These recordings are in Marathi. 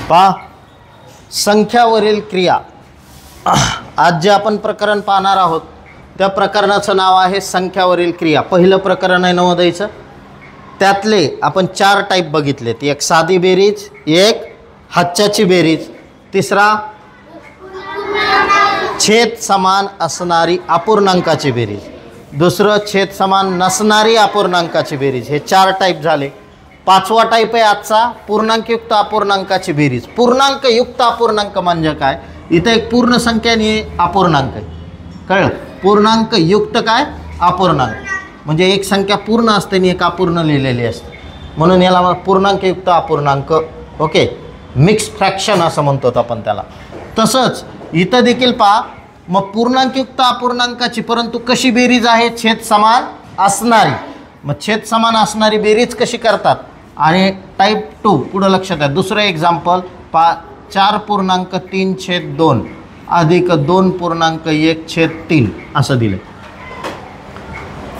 पहा, संख्यावरील क्रिया. आज जे आपण प्रकरण पाहणार आहोत त्या प्रकरणाचं नाव आहे संख्यावरील क्रिया. पहिलं प्रकरण आहे नवोदयचं. त्यातले आपण 4 टाईप बघितलेत. एक साधी बेरीज, एक हातच्याची बेरीज, तिसरा छेद समान असणारी अपूर्णांकाची बेरीज, दुसरं छेद समान नसणारी अपूर्णांकाची बेरीज. हे 4 टाईप झाले. 5वा टाईप आहे आजचा पूर्णांकयुक्त अपूर्णांकाची बेरीज. पूर्णांकयुक्त अपूर्णांक म्हणजे काय? इथं एक पूर्ण संख्या आणि अपूर्णांक आहे. कळलं? पूर्णांकयुक्त काय? अपूर्णांक म्हणजे एक संख्या पूर्ण असते आणि एक अपूर्ण लिहिलेली असते, म्हणून याला पूर्णांकयुक्त अपूर्णांक. ओके, मिक्स फ्रॅक्शन असं म्हणतो आपण त्याला. तसंच इथं देखील पहा, मग पूर्णांकयुक्त अपूर्णांकाची परंतु कशी बेरीज आहे? छेद समान असणारी. मग छेद समान असणारी बेरीज कशी करतात? आणि टाईप 2 पुढं लक्षात आहे. दुसरं एक्झाम्पल पहा, 4.3/2 अधिक 2.1/3 असं दिलं.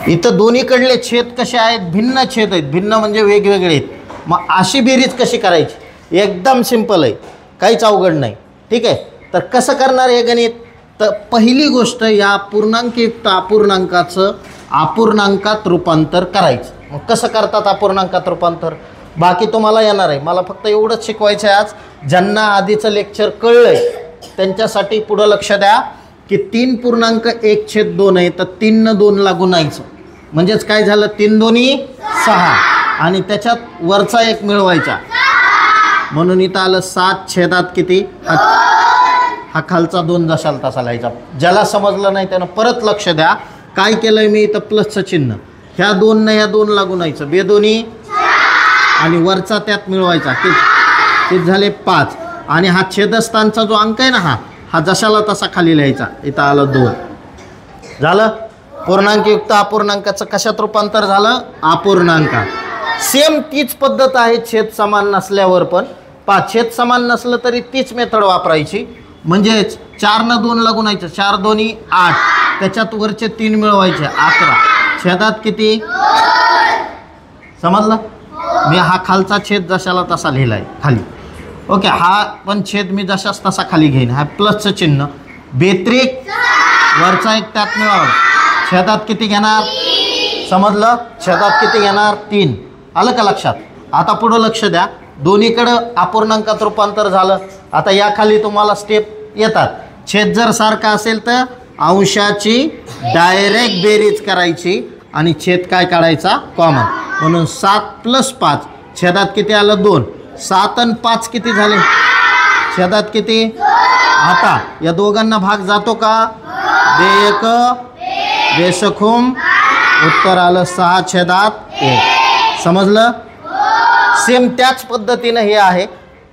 इथं दोन्हीकडले छेद कसे आहेत? भिन्न छेद आहेत. भिन्न म्हणजे वेगवेगळे आहेत. मग अशी बेरीज कशी करायची? एकदम सिंपल आहे, काहीच अवघड नाही. ठीक आहे, तर कसं करणार हे गणित? तर पहिली गोष्ट, या पूर्णांकयुक्त अपूर्णांकाचं अपूर्णांकात रूपांतर करायचं. मग कसं करतात अपूर्णांकात रूपांतर? बाकी तुम्हाला येणार आहे. मला फक्त एवढंच शिकवायचं आहे आज. ज्यांना आधीचं लेक्चर कळलं आहे त्यांच्यासाठी पुढं लक्ष द्या की 3.1/2 आहे, तर 3 न 2ला गुणायचं. म्हणजेच काय झालं? 3 दोन्ही 6 आणि त्याच्यात वरचा 1 मिळवायचा, म्हणून इथं आलं 7 छेदात किती? हा खालचा 2 जशाला तसा लिहायचा. ज्याला समजलं नाही त्यानं परत लक्ष द्या. काय केलंय मी इथं? प्लसचं चिन्ह. ह्या 2 न या 2ला गुणायचं, बेदोनी आणि वरचा त्यात मिळवायचा. किती झाले? 5. आणि हा छेदस्थानचा जो अंक आहे ना, हा जशाला तसा खाली लिहायचा. इथं आलं 2. झालं. पूर्णांकयुक्त अपूर्णांकाचं कशात रूपांतर झालं? अपूर्णांकात. सेम तीच पद्धत आहे छेद समान नसल्यावर पण. छेद समान नसलं तरी तीच मेथड वापरायची. म्हणजेच 4 न 2ला गुणायचं, 4 दोन्ही 8, त्याच्यात वरचे 3 मिळवायचे, 11. छेदात किती? समजलं? मी हा खालचा छेद जशाला तसा लिहिलाय खाली. ओके, हा पण छेद मी जशाच तसा खाली घेईन. हा प्लसचं चिन्ह, बेत्रिक वरचा 1 त्यात मिळवा. छेदात किती घेणार? समजलं? छेदात किती घेणार? 3. आलं का लक्षात? आता पुढं लक्ष द्या. दोन्हीकडं अपूर्णांकात रूपांतर झालं. आता या खाली तुम्हाला स्टेप येतात. छेद जर सारखा असेल तर अंशाची डायरेक्ट बेरीज करायची आणि छेद काय काढायचा? कॉमन. म्हणून 7 + 5 छेदात किती आलं? 2. 7 आणि 5 किती झाले? छेदात किती? आता या दोघांना भाग जातो का? बेक बेसखूम. उत्तर आलं 6 छेदात 1. समजलं? सेम त्याच पद्धतीनं हे आहे.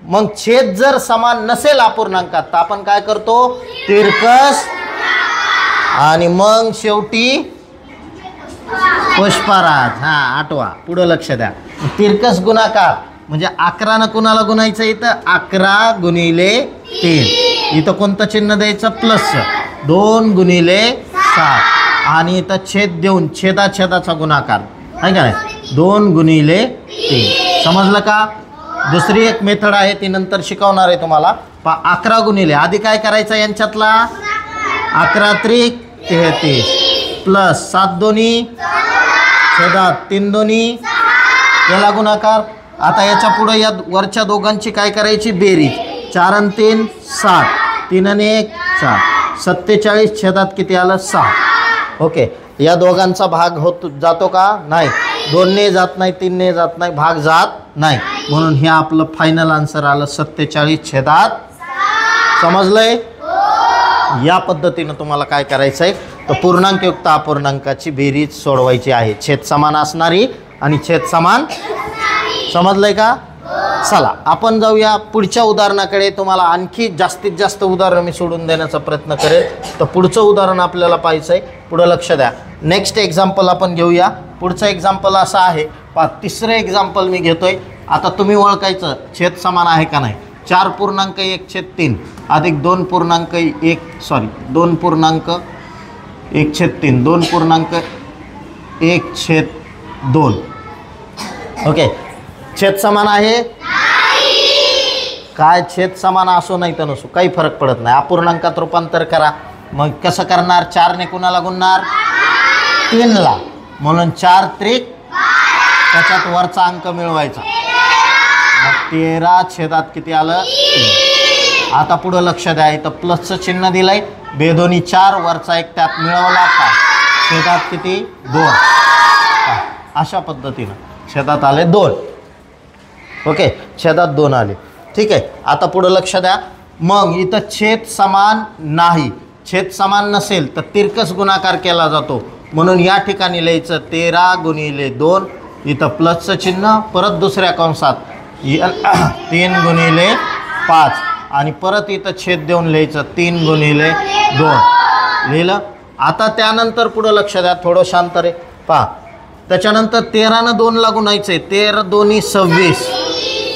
मग छेद जर समान नसेल अपूर्णांकात तर आपण काय करतो? तिरकस आणि मग शेवटी पुष्पराज. हां, 8वा. पुढं लक्ष द्या. तिरकस गुणाकार म्हणजे 11 न कुणाला गुणायचं? इथं 11 गुणिले 3. इथं कोणतं चिन्ह द्यायचं? प्लसचं. 2 गुणिले 7 आणि इथं छेद देऊन छेदाचा गुणाकार आहे का नाही? 2 गुणिले 3. समजलं का? दुसरी एक मेथड आहे ती नंतर शिकवणार आहे तुम्हाला. 11 गुणिले, आधी काय करायचं यांच्यातला? 11 त्रिक 33 प्लस 7 दोन्ही छेदात 3 दोन्ही याला गुणाकार. आता याच्या पुढे या वरच्या दोघांची काय करायची? बेरीज. 4 आणि 3 7, 3 आणि 1 4, 47 छेदात किती आलं? 6. ओके, या दोघांचा भाग जातो का? नाही. 2 ने जात नाही, 3 ने जात नाही, भाग जात नाही. म्हणून हे आपलं फायनल आन्सर आलं 47 छेदात. समजलंय? या पद्धतीनं तुम्हाला काय करायचं आहे? तर पूर्णांकयुक्त अपूर्णांकाची बेरीज सोडवायची आहे. छेद समान असणारी आणि छेद समान. समजलंय का? चला आपण जाऊया पुढच्या उदाहरणाकडे. तुम्हाला आणखी जास्तीत जास्त उदाहरणं मी सोडून देण्याचा प्रयत्न करेल. तर पुढचं उदाहरण आपल्याला पाहायचं आहे. पुढं लक्ष द्या. नेक्स्ट एक्झाम्पल आपण घेऊया. पुढचं एक्झाम्पल असं आहे. तिसरं एक्झाम्पल मी घेतोय. आता तुम्ही ओळखायचं छेद समान आहे का नाही. 4.1/3 अधिक 2.1 2.1/3 2.1/2. ओके, छेद समान आहे? काय छेद समान असो नाही तर नसो काही फरक पडत नाही. अपूर्णांकात रूपांतर करा. मग कसं करणार? 4 ने कुणाला गुणणार? 3 ला. म्हणून 4 त्रिक त्याच्यात वरचा अंक मिळवायचा. मग 13 छेदात किती आलं? 3. आता पुढं लक्ष द्या, इथं प्लसचं चिन्ह दिलंय. बेदोनी 4 वरचा 1 त्यात मिळवला का? छेदात किती? 2. अशा पद्धतीनं छेदात आले 2. ओके, छेदात 2 आले. ठीक आहे. आता पुढं लक्ष द्या. मग इथं छेद समान नाही. छेद समान नसेल तर तिरकस गुणाकार केला जातो. म्हणून या ठिकाणी लिहायचं 13 गुणिले 2. इथं प्लसचं चिन्ह, परत दुसऱ्या कंसात 3 गुणिले 5 आणि परत इथं छेद देऊन लिहायचं 3 गुणिले 2. लिहिलं. आता त्यानंतर पुढं लक्ष द्या, थोडं शांत रे. पहा, त्याच्यानंतर 13 ने 2 ला गुणायचं आहे. 13 दोन्ही 26.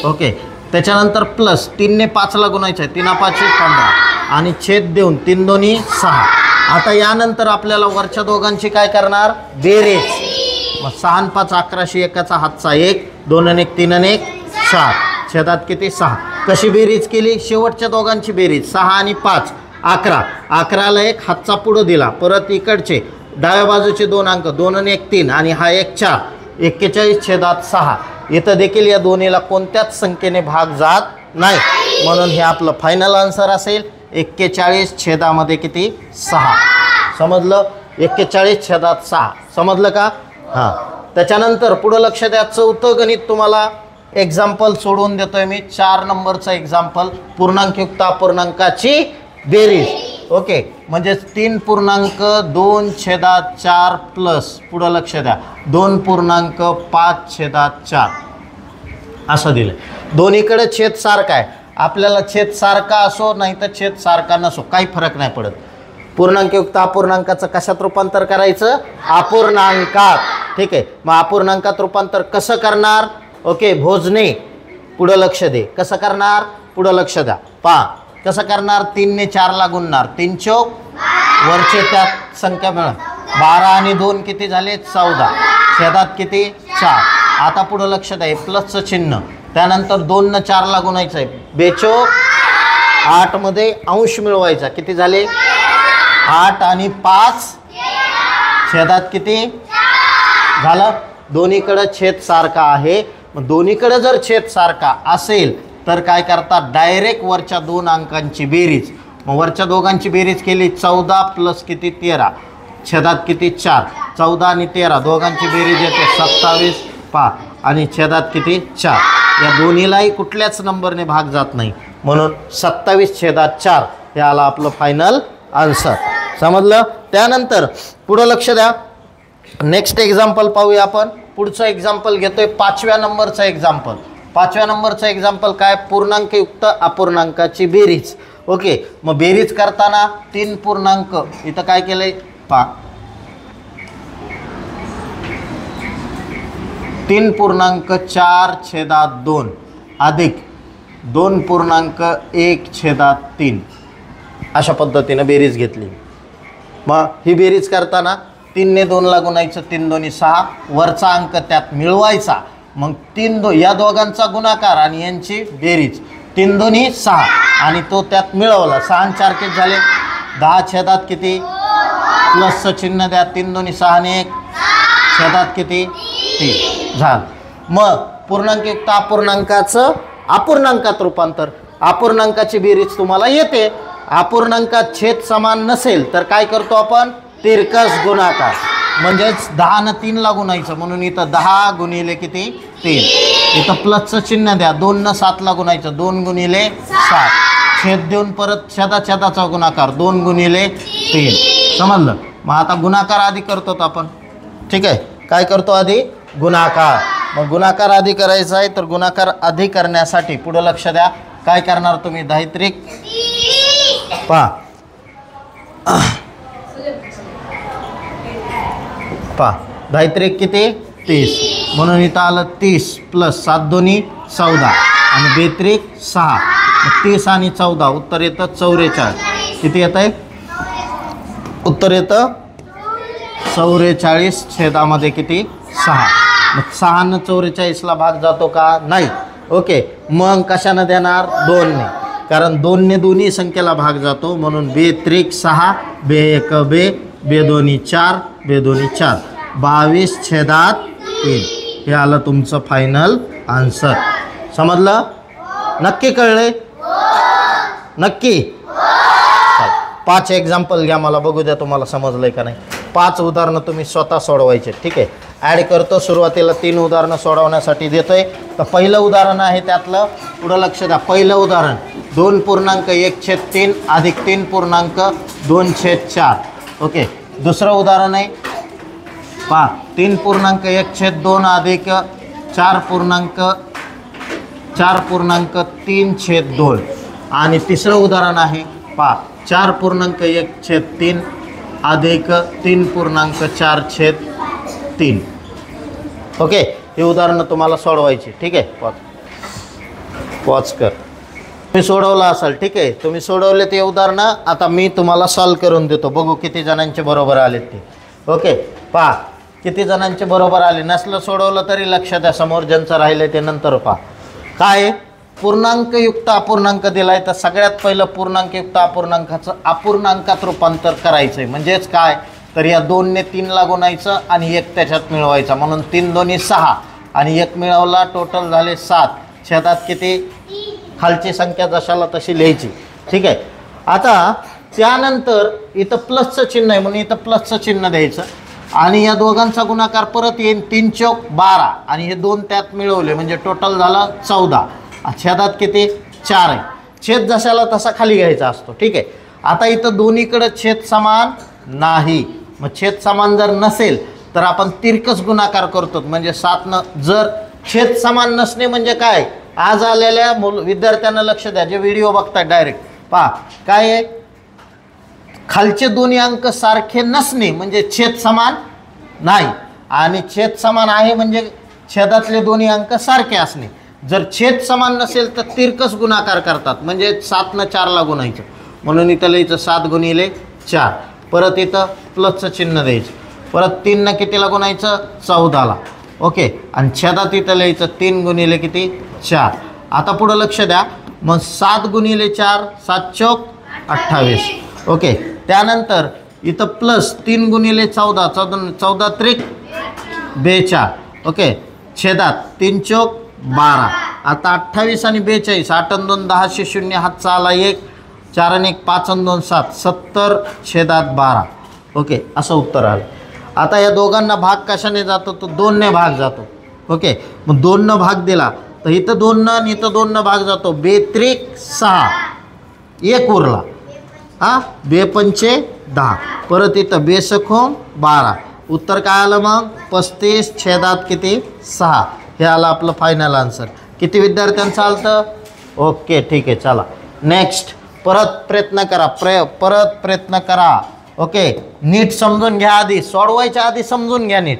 ओके, त्याच्यानंतर प्लस 3 ने 5 ला गुणायचं आहे. 3 5 15 आणि छेद देऊन 3 दोन्ही 6. आता यानंतर आपल्याला वरच्या दोघांची काय करणार? बेरीज. मग 6 आणि 5 11, एकाचा हातचा 1, 2 आणि 1 3 आणि 1 4. छेदात किती? 6. कशी बेरीज केली? शेवटच्या दोघांची बेरीज. 6 आणि 5 11. 11ला 1 हातचा पुढं दिला. परत इकडचे डाव्या बाजूचे 2 अंक, 2 आणि 1 3 आणि हा 1 4. 41 छेदात 6. इथं देखील या दोन्हीला कोणत्याच संख्येने भाग जात नाही. म्हणून हे आपलं फायनल आन्सर असेल 41 छेदामध्ये किती? 6. समजलं? 41 छेदात 6. समजलं का? हां. त्याच्यानंतर पुढं लक्ष द्या, चौथं गणित तुम्हाला एक्झाम्पल सोडून देतोय मी. 4 नंबरचं एक्झाम्पल, पूर्णांकयुक्त अपूर्णांकाची बेरीज. ओके, म्हणजे 3.2 छेदात 4 प्लस पुढं लक्ष द्या 2.5 छेदात 4 असं दिलं. दोन्हीकडे छेद सारखा आहे. आपल्याला छेद सारखा असो नाही तर छेद सारखा नसो काही फरक नाही पडत. पूर्णांकयुक्त अपूर्णांकाचं कशात रूपांतर करायचं? अपूर्णांकात. ठीक आहे. मग अपूर्णांकात रूपांतर कसं करणार? ओके, भोजने पुढं लक्ष दे. कसं करणार? पुढं लक्ष द्या. पहा कसं करणार? 3 ने 4 ला गुणणार. 3 चौक वरचे त्यात संख्या मिळणार. 12 आणि 2 किती झाले? 14. छेदात किती? 4. आता पुढं लक्ष द्या, प्लसचं चिन्ह. त्यानंतर 2 ने 4 ला गुणायचं आहे. बेचोक 8 मध्ये अंश मिळवायचा. किती झाले? 8 आणि 5 छेदात किती झालं? दोन्हीकडे छेद सारखा आहे. मग दोन्हीकडे जर छेद सारखा असेल तर काय करतात? डायरेक्ट वरच्या 2 अंकांची बेरीज. मग वरच्या दोघांची बेरीज केली. 14 प्लस किती? 13 छेदात किती? 4. 14 आणि 13 दोघांची बेरीज येते 27 5 आणि छेदात किती? 4. या दोन्हीलाही कुठल्याच नंबरने भाग जात नाही. म्हणून 27 छेदात 4 हे आला आपलं फायनल आन्सर. समजलं? त्यानंतर पुढं लक्ष द्या, नेक्स्ट एक्झाम्पल पाहूया आपण. पुढचं एक्झाम्पल घेतोय 5व्या नंबरचं एक्झाम्पल. 5व्या नंबरचं एक्झाम्पल काय? पूर्णांकयुक्त अपूर्णांकाची बेरीज. ओके, मग बेरीज करताना 3 पूर्णांक इथं काय केलंय? पहा 3.4 छेदात 2 अधिक 2.1 छेदात 3 अशा पद्धतीनं बेरीज घेतली. मग ही बेरीज करताना 3 ने 2 ला गुणायचं. 3 दोन्ही 6 वरचा अंक त्यात मिळवायचा. मग 3 या दोघांचा गुणाकार आणि यांची बेरीज. 3 दोन्ही 6 आणि तो त्यात मिळवला. 6 आणि 4 किती झाले? 10 छेदात किती? प्लसचं चिन्ह द्या. 3 दोन्ही 6 आणि 1 छेदात किती? 3 झालं. मग पूर्णांकयुक्त अपूर्णांकाचं अपूर्णांकात रूपांतर. अपूर्णांकाची बेरीज तुम्हाला येते. अपूर्णांकात छेद समान नसेल तर काय करतो आपण? तिरकस गुणाकार. म्हणजेच 10 ने 3 ला गुणायचं. म्हणून इथं 10 गुणिले किती? 3. इथं प्लसचं चिन्ह द्या. 2 ने 7 ला गुणायचं. 2 गुणिले 7 छेद देऊन परत छेदाचा गुणाकार. 2 गुणिले 3. समजलं? मग आता गुणाकार आधी करतो आपण. ठीक आहे, काय करतो आधी? गुणाकार. मग गुणाकार आधी करायचा आहे तर गुणाकार आधी करण्यासाठी पुढं लक्ष द्या, काय करणार तुम्ही? 10 त्रिक पहा 10 त्रिक किती? 30. म्हणून इथं आलं 30 प्लस 7 दोन्ही 14 आणि 2 त्रिक 6. 30 आणि 14 उत्तर येतं 44. किती येत आहे? उत्तर येतं 44 छेदामध्ये किती? 6. मग 6 ने 44ला भाग जातो का? नाही. ओके, मग कशानं देणार? 2ने, कारण 2ने दोन्ही संख्येला भाग जातो म्हणून बे त्रिक 6, बे एक बे, बे दोन्ही 4, बे दोन्ही 4, 22/3. हे आलं तुमचं फायनल आन्सर. समजलं? नक्की कळले? नक्की? 5 एक्झाम्पल घ्या, मला बघू द्या तुम्हाला समजलंय का नाही. 5 उदाहरणं तुम्ही स्वतः सोडवायचे. ठीक आहे, ॲड करतो. सुरुवातीला 3 उदाहरणं सोडवण्यासाठी देतोय. तर पहिलं उदाहरण आहे त्यातलं, पुढं लक्ष द्या. पहिलं उदाहरण 2.1/3 अधिक 3.2/4. ओके, दुसरं उदाहरण आहे पहा 3.1/2 अधिक 4.3/2. आणि तिसरं उदाहरण आहे पहा 4.1/3 अधिक 3.4/3. ओके, हे उदाहरणं तुम्हाला सोडवायची. ठीक आहे, पॉज कर. तुम्ही सोडवलं असाल. ठीक आहे, तुम्ही सोडवले ते उदाहरणं आता मी तुम्हाला सॉल्व करून देतो. बघू किती जणांचे बरोबर आलेत ते. ओके, पहा किती जणांचे बरोबर आले. नसलं सोडवलं तरी लक्ष द्या, समोर ज्यांचं राहिलं ते नंतर पहा. काय पूर्णांकयुक्त अपूर्णांक दिलाय, तर सगळ्यात पहिलं पूर्णांकयुक्त अपूर्णांकाचं अपूर्णांकात रूपांतर करायचं आहे. म्हणजेच काय, तर या 2ने 3ला गुणायचं आणि 1 त्याच्यात मिळवायचा. म्हणून 3 दोन्ही 6 आणि 1 मिळवला, टोटल झाले 7. छेदात किती? खालची संख्या जशाला तशी लिहायची. ठीक आहे, आता त्यानंतर इथं प्लसचं चिन्ह आहे म्हणून इथं प्लसचं चिन्ह द्यायचं आणि या दोघांचा गुणाकार परत येईल. 3 चौक 12 आणि हे 2 त्यात मिळवले म्हणजे टोटल झालं 14. छेदात किती? 4 आहे. छेद जशाला तसा खाली घ्यायचा असतो. ठीक आहे, आता इथं दोन्हीकडे छेद समान नाही. मग छेद समान जर नसेल तर आपण तिरकस गुणाकार करतो. म्हणजे 7 जर छेद समान नसणे म्हणजे काय, आज आलेल्या विद्यार्थ्यांना लक्ष द्या जे व्हिडिओ बघतात डायरेक्ट पहा. काय आहे, खालचे दोन्ही अंक सारखे नसणे म्हणजे छेद समान नाही आणि छेद समान आहे म्हणजे छेदातले दोन्ही अंक सारखे असणे. जर छेद समान नसेल तर तिरकस गुणाकार करतात म्हणजे 7 4ला गुणायचं. म्हणून इथं लिहायचं 7 गुणिले 4. परत इथं प्लसचं चिन्ह द्यायचं. परत 3 कितीला गुणायचं? 14ला. ओके, आणि छेदात इथं लिहायचं 3 गुणिले किती? 4. आता पुढं लक्ष द्या. मग 7 गुणिले 4, 7 चौक 28. ओके, त्यानंतर इथं प्लस 3 गुणिले 14, 14 त्रिक 42. ओके, छेदात 3 चौक 12. आता 28 आणि 42, 8 आणि 2 10 0 हातचा आला 1, 4 आणि 1 5 आणि 2 7, 70 छेदात 12. ओके, असं उत्तर आलं. आता या दोघांना भाग कशाने जातो? तो 2ने भाग जातो. ओके, मग 2 भाग दिला तर इथं 2 आणि इथं 2 भाग जातो. 2 त्रिक 6, 1 उरला. हां, 2 पंचे 10. परत इथं 2 सखोम 12. उत्तर काय आलं मग? 35 छेदात किती? 6. हे आलं आपलं फायनल आन्सर. किती विद्यार्थ्यांचं आलं? ओके, ठीक आहे, चला नेक्स्ट. परत प्रयत्न करा, परत प्रयत्न करा. ओके, नीट समजून घ्या. आधी सोडवायच्या आधी समजून घ्या, नीट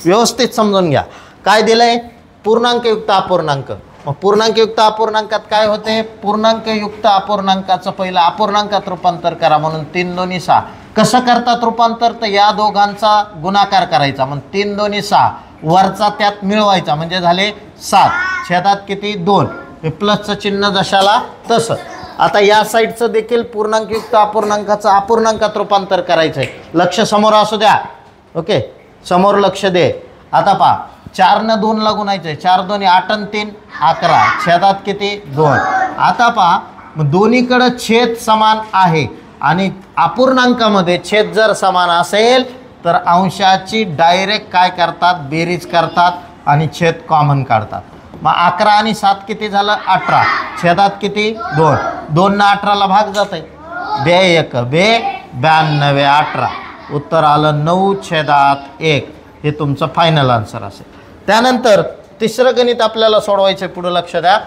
व्यवस्थित समजून घ्या. काय दिलंय? पूर्णांकयुक्त अपूर्णांक. मग पूर्णांकयुक्त अपूर्णांकात काय होते? पूर्णांकयुक्त अपूर्णांकाचं पहिलं अपूर्णांकात रूपांतर करा. म्हणून 3 दोन्ही 6. कसं करतात रूपांतर? तर या दोघांचा गुणाकार करायचा. मग 3 दोन्ही 6, वरचा त्यात मिळवायचा म्हणजे झाले 7. छेदात किती? 2. हे प्लसचं चिन्ह जशाला तसं. आता या साईडचं देखील पूर्णांकयुक्त अपूर्णांकाचं अपूर्णांकात रूपांतर करायचं आहे. लक्ष समोर असू द्या. ओके, समोर लक्ष दे. आता पहा, 4 ने 2ला गुणायचं आहे. 4 दोन्ही 8 आणि 3 11. छेदात किती? 2. आता पहा, दोन्हीकडं छेद समान आहे आणि अपूर्णांकामध्ये छेद जर समान असेल तर अंशाची डायरेक्ट काय करतात? बेरीज करतात आणि छेद कॉमन काढतात. मग 11 आणि 7 किती झालं? 18. छेदात किती? 2. 2 ने 18ला भाग जात आहे. 2 1 2, 92 18. उत्तर आलं 9 छेदात 1. हे तुमचं फायनल आन्सर असेल. त्यानंतर तिसरं गणित आपल्याला सोडवायचं आहे. पुढं लक्ष द्या.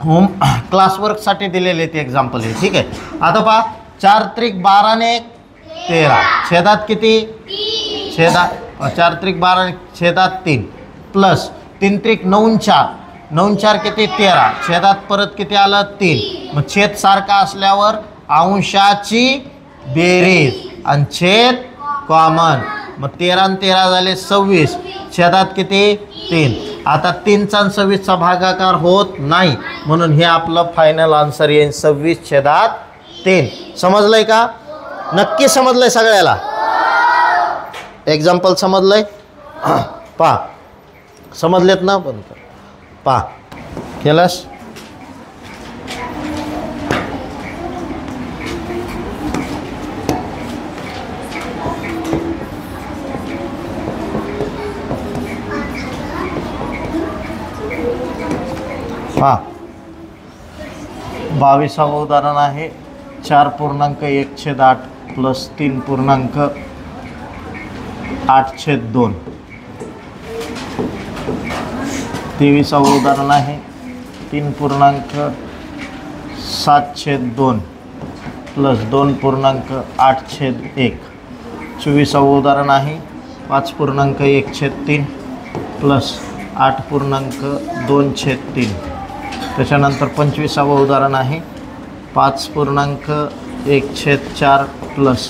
होम क्लासवर्कसाठी दिलेले ते एक्झाम्पल आहे. ठीक आहे, आता पहा 4 त्रिक 12 ने 13. छेदात किती? छेदात 4 त्रिक 12 छेदात 3 प्लस 3 त्रिक 9 4. 9 4 किती? 13. छेदात परत किती आलं? 3. मग छेद सारखा असल्यावर अंशाची बेरीज आणि छेद कॉमन. मग 13 आणि 13 झाले 26. छेदात किती 3. आता 3चा आणि 26चा भागाकार होत नाही, म्हणून हे आपलं फायनल आन्सर येईल 26/3. समजलंय का? नक्की समजलंय सगळ्याला? एक्झाम्पल समजलंय? पा समजलेत ना? पण पा केलंस? पा 22वं उदाहरण आहे 4.1/8 प्लस 3.8/2. 23वं उदाहरण आहे 3.7/2 प्लस 2.8/1. 24वं उदाहरण आहे 5.1/3 प्लस 8.2/3. त्याच्यानंतर 25वं उदाहरण आहे 5.1/4 प्लस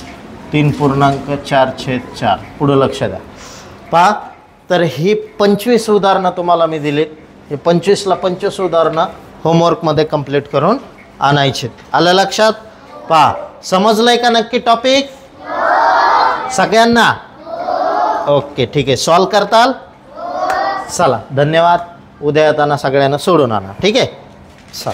3.4/4. पुढं लक्ष द्या. पहा, तर ही 25 उदाहरणं तुम्हाला मी दिलीत. हे 25ला 25 उदाहरणं होमवर्कमध्ये कंप्लीट करून आणायचे. आलं लक्षात? पहा, समजलंय का नक्की टॉपिक सगळ्यांना? ओके, ठीक आहे. सॉल्व करताल? चला, धन्यवाद. उद्या येताना सगळ्यांना सोडून आणा. ठीक आहे? चला.